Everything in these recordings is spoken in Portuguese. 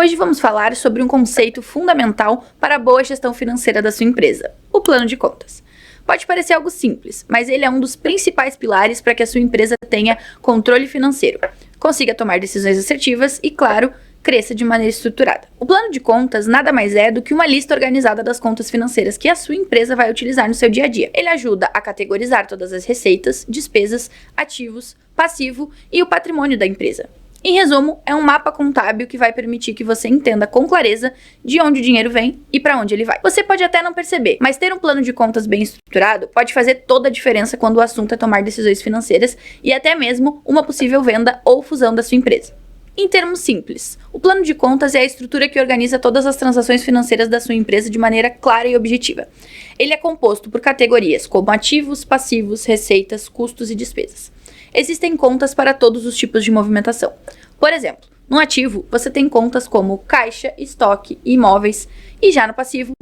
Hoje vamos falar sobre um conceito fundamental para a boa gestão financeira da sua empresa, o plano de contas. Pode parecer algo simples, mas ele é um dos principais pilares para que a sua empresa tenha controle financeiro, consiga tomar decisões assertivas e, claro, cresça de maneira estruturada. O plano de contas nada mais é do que uma lista organizada das contas financeiras que a sua empresa vai utilizar no seu dia a dia. Ele ajuda a categorizar todas as receitas, despesas, ativos, passivo e o patrimônio da empresa. Em resumo, é um mapa contábil que vai permitir que você entenda com clareza de onde o dinheiro vem e para onde ele vai. Você pode até não perceber, mas ter um plano de contas bem estruturado pode fazer toda a diferença quando o assunto é tomar decisões financeiras e até mesmo uma possível venda ou fusão da sua empresa. Em termos simples, o plano de contas é a estrutura que organiza todas as transações financeiras da sua empresa de maneira clara e objetiva. Ele é composto por categorias como ativos, passivos, receitas, custos e despesas. Existem contas para todos os tipos de movimentação. Por exemplo, no ativo, você tem contas como caixa, estoque e imóveis, e já no passivo,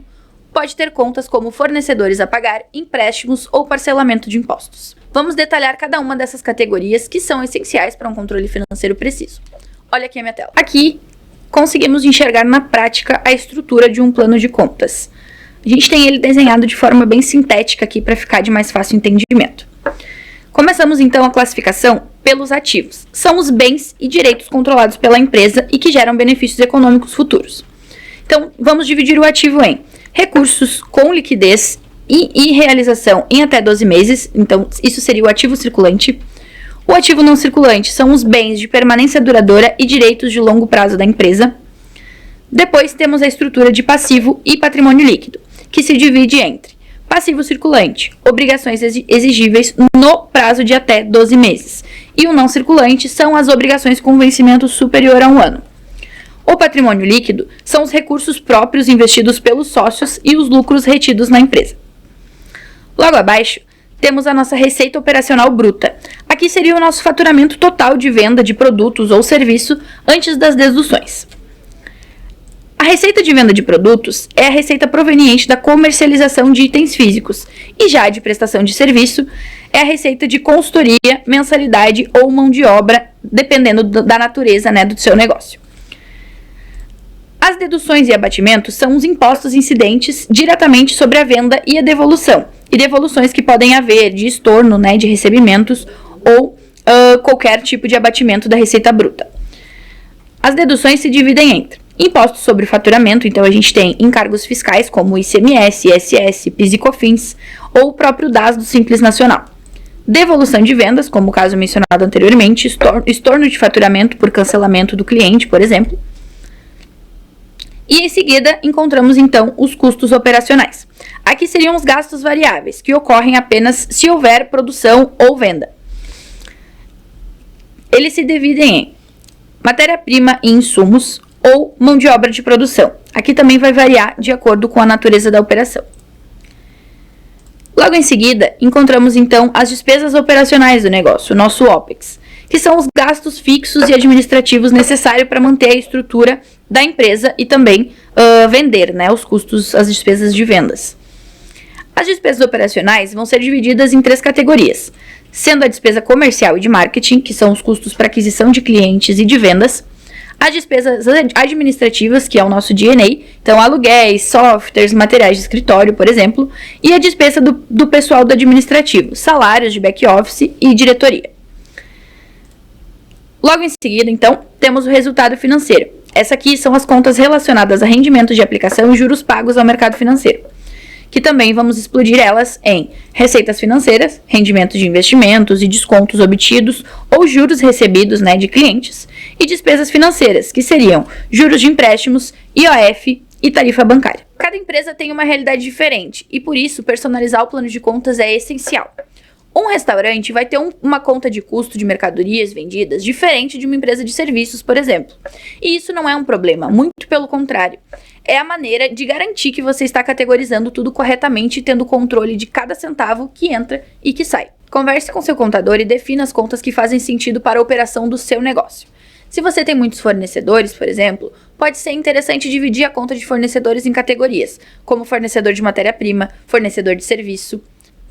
pode ter contas como fornecedores a pagar, empréstimos ou parcelamento de impostos. Vamos detalhar cada uma dessas categorias que são essenciais para um controle financeiro preciso. Olha aqui a minha tela. Aqui, conseguimos enxergar na prática a estrutura de um plano de contas. A gente tem ele desenhado de forma bem sintética aqui para ficar de mais fácil entendimento. Começamos então a classificação pelos ativos. São os bens e direitos controlados pela empresa e que geram benefícios econômicos futuros. Então, vamos dividir o ativo em recursos com liquidez e realização em até 12 meses. Então, isso seria o ativo circulante. O ativo não circulante são os bens de permanência duradoura e direitos de longo prazo da empresa. Depois temos a estrutura de passivo e patrimônio líquido, que se divide entre passivo circulante, obrigações exigíveis no prazo de até 12 meses. E o não circulante são as obrigações com vencimento superior a 1 ano. O patrimônio líquido são os recursos próprios investidos pelos sócios e os lucros retidos na empresa. Logo abaixo, temos a nossa receita operacional bruta. Aqui seria o nosso faturamento total de venda de produtos ou serviço antes das deduções. A receita de venda de produtos é a receita proveniente da comercialização de itens físicos, e já a de prestação de serviço é a receita de consultoria, mensalidade ou mão de obra, dependendo da natureza, do seu negócio. As deduções e abatimentos são os impostos incidentes diretamente sobre a venda e a devolução, e devoluções que podem haver de estorno, de recebimentos ou qualquer tipo de abatimento da receita bruta. As deduções se dividem entre impostos sobre faturamento, então a gente tem encargos fiscais como ICMS, ISS, PIS e COFINS ou o próprio DAS do Simples Nacional. Devolução de vendas, como o caso mencionado anteriormente, estorno de faturamento por cancelamento do cliente, por exemplo. E em seguida encontramos então os custos operacionais. Aqui seriam os gastos variáveis, que ocorrem apenas se houver produção ou venda. Eles se dividem em matéria-prima e insumos, ou mão de obra de produção. Aqui também vai variar de acordo com a natureza da operação. Logo em seguida, encontramos então as despesas operacionais do negócio, o nosso OPEX, que são os gastos fixos e administrativos necessários para manter a estrutura da empresa e também vender, os custos, as despesas de vendas. As despesas operacionais vão ser divididas em 3 categorias, sendo a despesa comercial e de marketing, que são os custos para aquisição de clientes e de vendas, as despesas administrativas, que é o nosso D&A, então aluguéis, softwares, materiais de escritório, por exemplo, e a despesa do pessoal do administrativo, salários de back-office e diretoria. Logo em seguida, então, temos o resultado financeiro. Essas aqui são as contas relacionadas a rendimento de aplicação e juros pagos ao mercado financeiro, que também vamos explodir elas em receitas financeiras, rendimentos de investimentos e descontos obtidos ou juros recebidos de clientes, e despesas financeiras, que seriam juros de empréstimos, IOF e tarifa bancária. Cada empresa tem uma realidade diferente e, por isso, personalizar o plano de contas é essencial. Um restaurante vai ter uma conta de custo de mercadorias vendidas diferente de uma empresa de serviços, por exemplo. E isso não é um problema, muito pelo contrário. É a maneira de garantir que você está categorizando tudo corretamente e tendo controle de cada centavo que entra e que sai. Converse com seu contador e defina as contas que fazem sentido para a operação do seu negócio. Se você tem muitos fornecedores, por exemplo, pode ser interessante dividir a conta de fornecedores em categorias, como fornecedor de matéria-prima, fornecedor de serviço.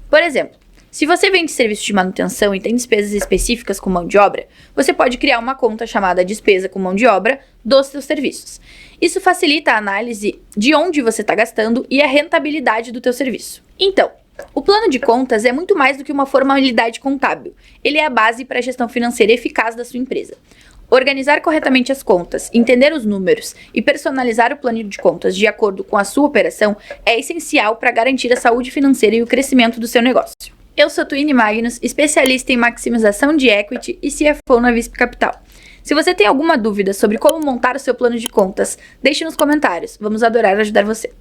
Por exemplo, Se você vende serviço de manutenção e tem despesas específicas com mão de obra, você pode criar uma conta chamada despesa com mão de obra dos seus serviços. Isso facilita a análise de onde você está gastando e a rentabilidade do teu serviço. Então, o plano de contas é muito mais do que uma formalidade contábil. Ele é a base para a gestão financeira eficaz da sua empresa. Organizar corretamente as contas, entender os números e personalizar o plano de contas de acordo com a sua operação é essencial para garantir a saúde financeira e o crescimento do seu negócio. Eu sou Tuine Magnus, especialista em maximização de equity e CFO na Visp Capital. Se você tem alguma dúvida sobre como montar o seu plano de contas, deixe nos comentários. Vamos adorar ajudar você.